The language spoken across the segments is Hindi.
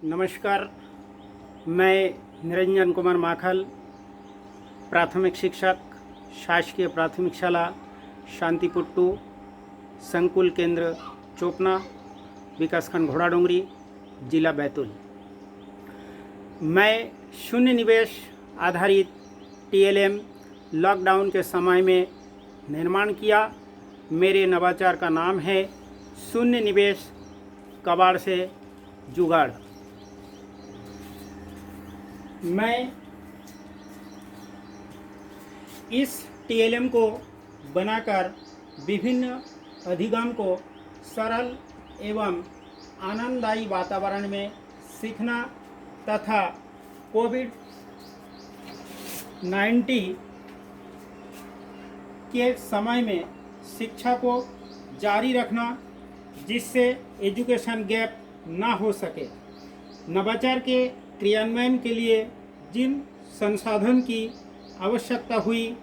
नमस्कार। मैं निरंजन कुमार माखल, प्राथमिक शिक्षक, शासकीय प्राथमिक शाला शांतिपुट्टू, संकुल केंद्र चोपना, विकासखंड घोड़ाडोंगरी, जिला बैतूल। मैं शून्य निवेश आधारित टीएलएम लॉकडाउन के समय में निर्माण किया। मेरे नवाचार का नाम है शून्य निवेश कबाड़ से जुगाड़। मैं इस टीएलएम को बनाकर विभिन्न अधिगम को सरल एवं आनंददायी वातावरण में सीखना तथा कोविड-19 के समय में शिक्षा को जारी रखना, जिससे एजुकेशन गैप ना हो सके। नवाचार के क्रियान्वयन के लिए जिन संसाधन की आवश्यकता हुई,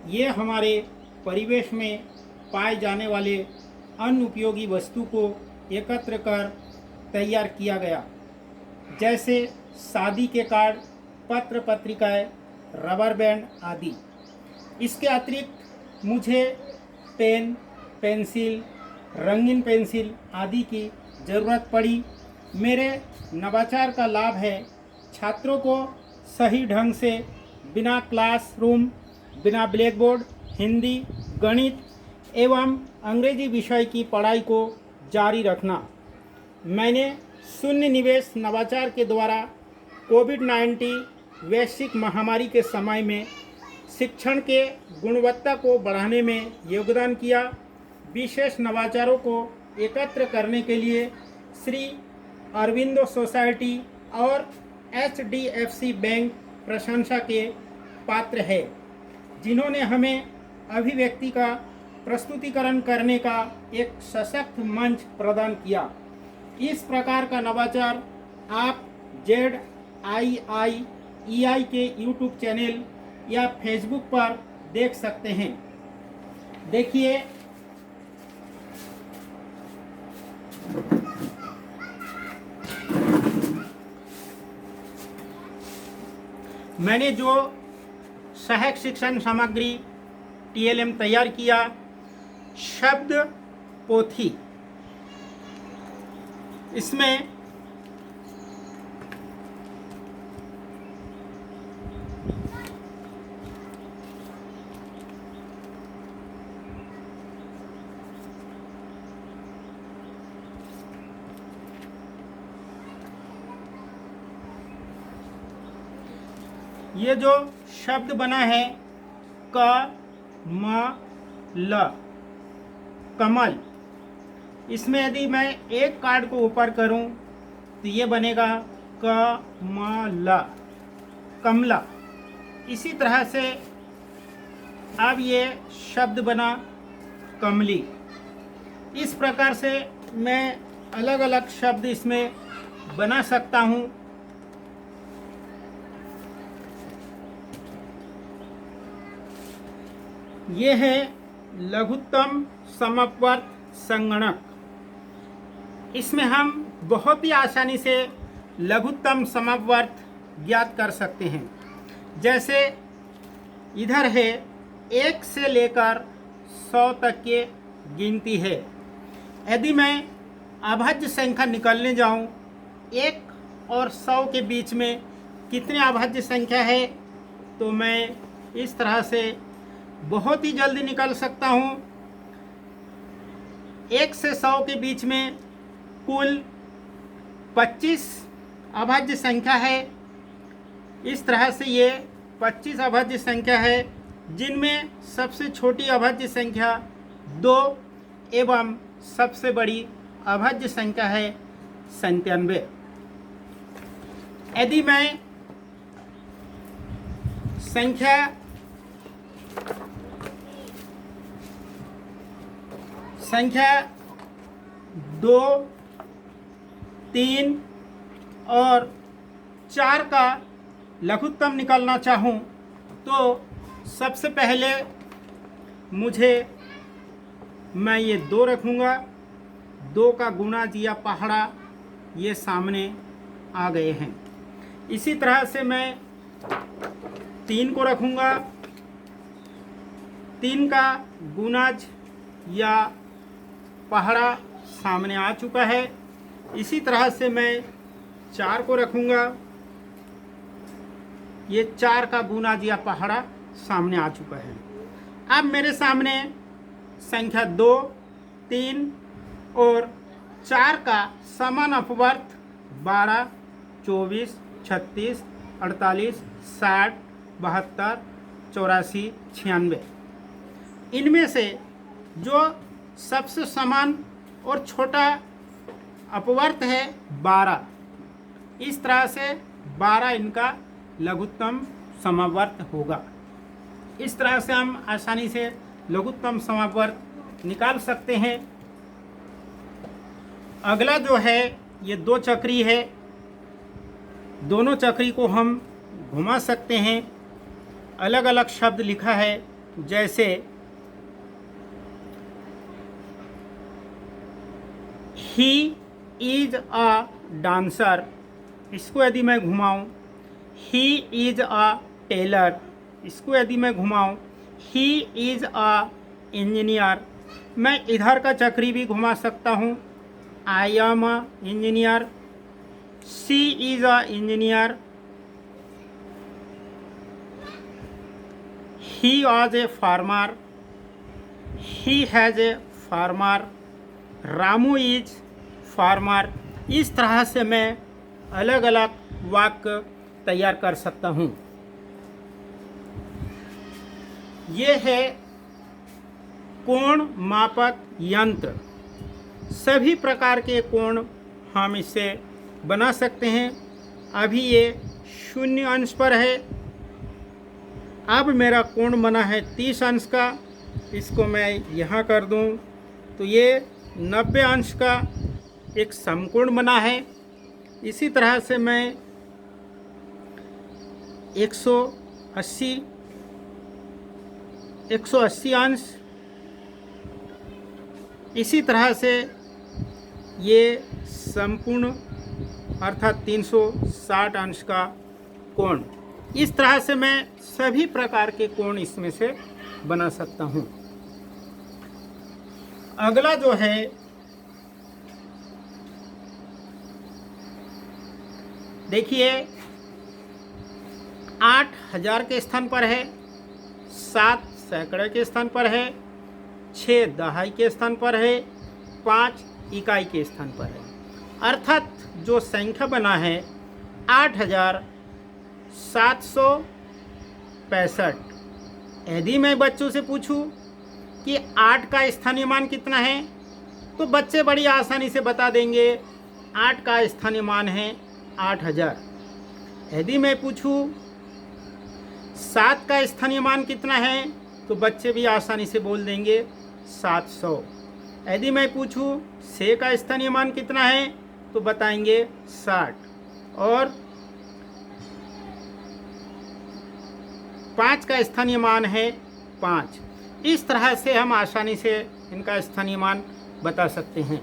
ये हमारे परिवेश में पाए जाने वाले अनुपयोगी वस्तु को एकत्र कर तैयार किया गया, जैसे शादी के कार्ड, पत्र पत्रिकाएं, रबर बैंड आदि। इसके अतिरिक्त मुझे पेन, पेंसिल, रंगीन पेंसिल आदि की ज़रूरत पड़ी। मेरे नवाचार का लाभ है छात्रों को सही ढंग से बिना क्लासरूम, बिना ब्लैक बोर्ड, हिंदी, गणित एवं अंग्रेजी विषय की पढ़ाई को जारी रखना। मैंने शून्य निवेश नवाचार के द्वारा कोविड-19 वैश्विक महामारी के समय में शिक्षण के गुणवत्ता को बढ़ाने में योगदान किया। विशेष नवाचारों को एकत्र करने के लिए श्री अरविंदो सोसाइटी और HDFC बैंक प्रशंसा के पात्र है, जिन्होंने हमें अभिव्यक्ति का प्रस्तुतिकरण करने का एक सशक्त मंच प्रदान किया। इस प्रकार का नवाचार आप ZIIEI के YouTube चैनल या फेसबुक पर देख सकते हैं। देखिए, मैंने जो सहायक शिक्षण सामग्री टीएलएम तैयार किया, शब्द पोथी, इसमें ये जो शब्द बना है क म ल, कमल, इसमें यदि मैं एक कार्ड को ऊपर करूं तो ये बनेगा क म ल, कमला। इसी तरह से अब ये शब्द बना कमली। इस प्रकार से मैं अलग अलग शब्द इसमें बना सकता हूं। ये है लघुत्तम समवर्त संगणक। इसमें हम बहुत ही आसानी से लघुत्तम समवर्त ज्ञात कर सकते हैं। जैसे इधर है 1 से लेकर 100 तक के गिनती है। यदि मैं अभाज्य संख्या निकालने जाऊं, 1 और 100 के बीच में कितने अभाज्य संख्या है, तो मैं इस तरह से बहुत ही जल्दी निकाल सकता हूँ। 1 से 100 के बीच में कुल 25 अभाज्य संख्या है। इस तरह से ये 25 अभाज्य संख्या है, जिनमें सबसे छोटी अभाज्य संख्या 2 एवं सबसे बड़ी अभाज्य संख्या है 97। यदि मैं संख्या 2, 3 और 4 का लघुत्तम निकालना चाहूँ, तो सबसे पहले मैं ये 2 रखूँगा। 2 का गुणा या पहाड़ा ये सामने आ गए हैं। इसी तरह से मैं 3 को रखूँगा, 3 का गुणज या पहाड़ा सामने आ चुका है। इसी तरह से मैं 4 को रखूँगा, ये 4 का गुणज या पहाड़ा सामने आ चुका है। अब मेरे सामने संख्या 2, 3 और 4 का समान अपवर्त 12, 24, 36, 48, 60, 72, 84, 96, इनमें से जो सबसे समान और छोटा अपवर्त है 12, इस तरह से 12 इनका लघुत्तम समवर्त होगा। इस तरह से हम आसानी से लघुत्तम समवर्त निकाल सकते हैं। अगला जो है ये 2 चक्री है, दोनों चक्री को हम घुमा सकते हैं। अलग अलग शब्द लिखा है, जैसे ही इज अ डांसर, इसको यदि मैं घुमाऊं, ही इज अ टेलर, इसको यदि मैं घुमाऊं, ही इज अ इंजीनियर। मैं इधर का चक्री भी घुमा सकता हूं, I am a engineer, she is a engineer, he was a farmer, he has a farmer, Ramu is farmer. इस तरह से मैं अलग अलग वाक्य तैयार कर सकता हूँ। ये है कोण मापक यंत्र। सभी प्रकार के कोण हम इससे बना सकते हैं। अभी ये 0 अंश पर है। अब मेरा कोण बना है 30 अंश का, इसको मैं यहाँ कर दूँ तो ये 90 अंश का एक समकोण बना है। इसी तरह से मैं 180 अंश, इसी तरह से ये संपूर्ण अर्थात 360 अंश का कोण, इस तरह से मैं सभी प्रकार के कोण इसमें से बना सकता हूँ। अगला जो है देखिए 8000 के स्थान पर है, 7 सैकड़े के स्थान पर है, 6 दहाई के स्थान पर है, 5 इकाई के स्थान पर है। अर्थात जो संख्या बना है 8765। यदि मैं बच्चों से पूछूं कि 8 का स्थानीय मान कितना है, तो बच्चे बड़ी आसानी से बता देंगे 8 का स्थानीय मान है 8000। यदि मैं पूछूं 7 का स्थानीय मान कितना है, तो बच्चे भी आसानी से बोल देंगे 700। यदि मैं पूछूं 6 का स्थानीय मान कितना है, तो बताएंगे 60। और 5 का स्थानीय मान है 5। इस तरह से हम आसानी से इनका स्थानीय मान बता सकते हैं।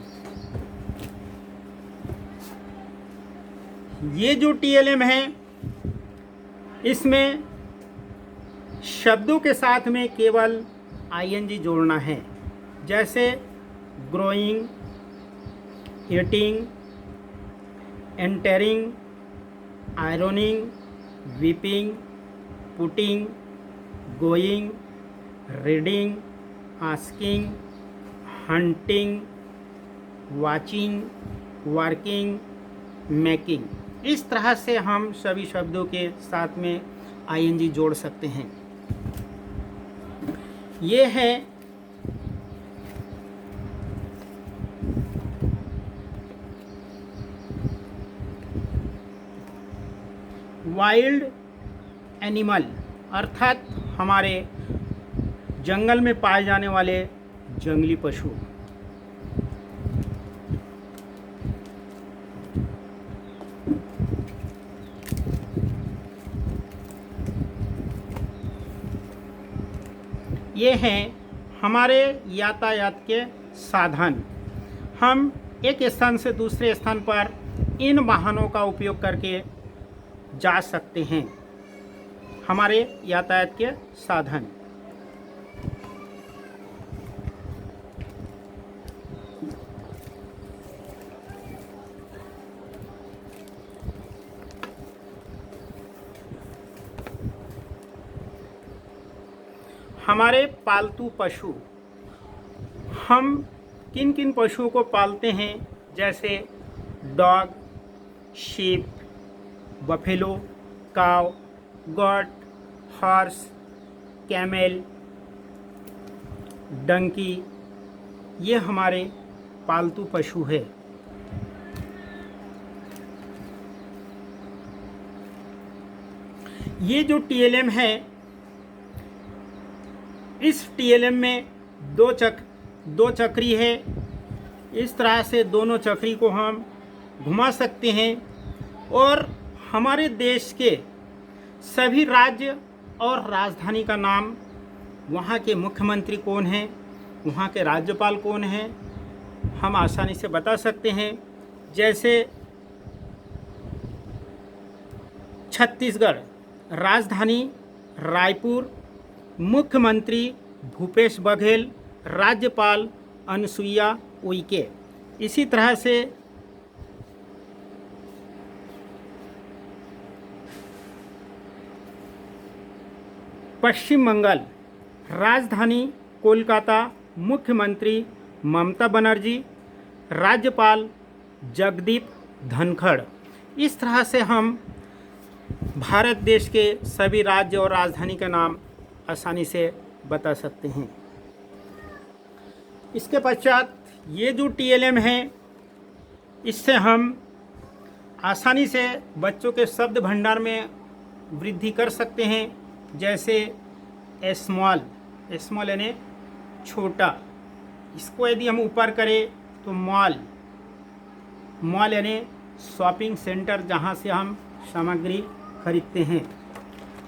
ये जो TLM है, इसमें शब्दों के साथ में केवल ING जोड़ना है, जैसे growing, eating, entering, ironing, weeping, putting, going, reading, asking, hunting, watching, working, making. इस तरह से हम सभी शब्दों के साथ में ING जोड़ सकते हैं। ये है वाइल्ड एनिमल, अर्थात हमारे जंगल में पाए जाने वाले जंगली पशु। ये हैं हमारे यातायात के साधन। हम एक स्थान से दूसरे स्थान पर इन वाहनों का उपयोग करके जा सकते हैं, हमारे यातायात के साधन। हमारे पालतू पशु, हम किन किन पशुओं को पालते हैं, जैसे डॉग, शीप, बफेलो, काव, गॉट, हॉर्स, कैमेल, डंकी, ये हमारे पालतू पशु है। ये जो टीएलएम है, इस टीएलएम में दो चक्री है। इस तरह से दोनों चक्री को हम घुमा सकते हैं और हमारे देश के सभी राज्य और राजधानी का नाम, वहाँ के मुख्यमंत्री कौन हैं, वहाँ के राज्यपाल कौन हैं, हम आसानी से बता सकते हैं। जैसे छत्तीसगढ़, राजधानी रायपुर, मुख्यमंत्री भूपेश बघेल, राज्यपाल अनुसुईया उइके। इसी तरह से पश्चिम बंगाल, राजधानी कोलकाता, मुख्यमंत्री ममता बनर्जी, राज्यपाल जगदीप धनखड़। इस तरह से हम भारत देश के सभी राज्य और राजधानी का नाम आसानी से बता सकते हैं। इसके पश्चात ये जो टीएलएम है, इससे हम आसानी से बच्चों के शब्द भंडार में वृद्धि कर सकते हैं। जैसे स्मॉल यानी छोटा, इसको यदि हम ऊपर करें तो मॉल यानी शॉपिंग सेंटर, जहाँ से हम सामग्री खरीदते हैं।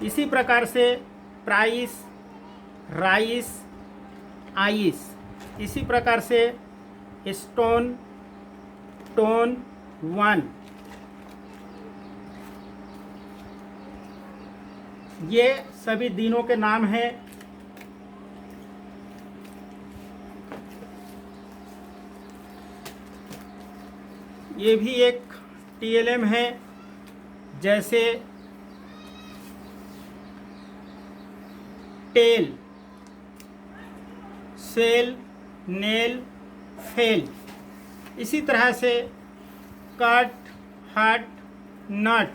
इसी प्रकार से प्राइस, राइस, आइस, इसी प्रकार से स्टोन, टोन, वन, ये सभी दिनों के नाम हैं। ये भी एक टीएलएम है। जैसे टेल, सेल, नेल, फेल। इसी तरह से कट, हट, नट।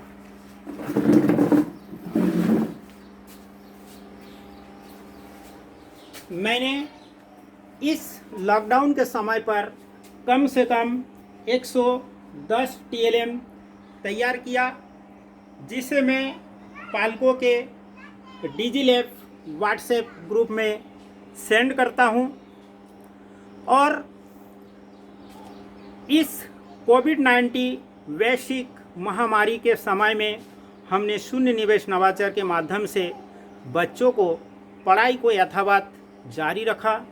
मैंने इस लॉकडाउन के समय पर कम से कम 110 टीएलएम तैयार किया, जिसे मैं पालकों के डिजिलैब व्हाट्सएप ग्रुप में सेंड करता हूं। और इस कोविड-19 वैश्विक महामारी के समय में हमने शून्य निवेश नवाचार के माध्यम से बच्चों को पढ़ाई को यथावत जारी रखा।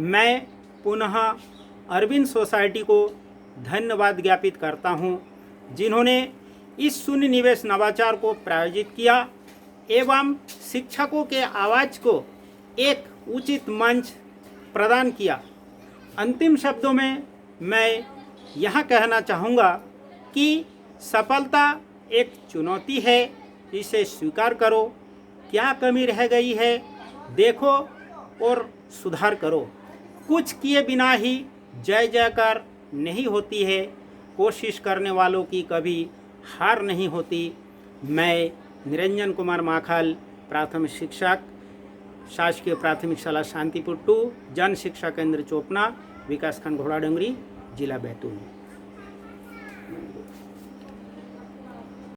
मैं पुनः अरविंद सोसाइटी को धन्यवाद ज्ञापित करता हूं, जिन्होंने इस शून्य निवेश नवाचार को प्रायोजित किया एवं शिक्षकों के आवाज़ को एक उचित मंच प्रदान किया। अंतिम शब्दों में मैं यह कहना चाहूँगा कि सफलता एक चुनौती है, इसे स्वीकार करो। क्या कमी रह गई है देखो और सुधार करो। कुछ किए बिना ही जय जयकार नहीं होती है, कोशिश करने वालों की कभी हार नहीं होती। मैं निरंजन कुमार माखल, प्राथमिक शिक्षक, शासकीय प्राथमिक शाला शांतिपुर 2, जन शिक्षा केंद्र चोपना, विकासखंड घोड़ा डोंगरी, जिला बैतूल।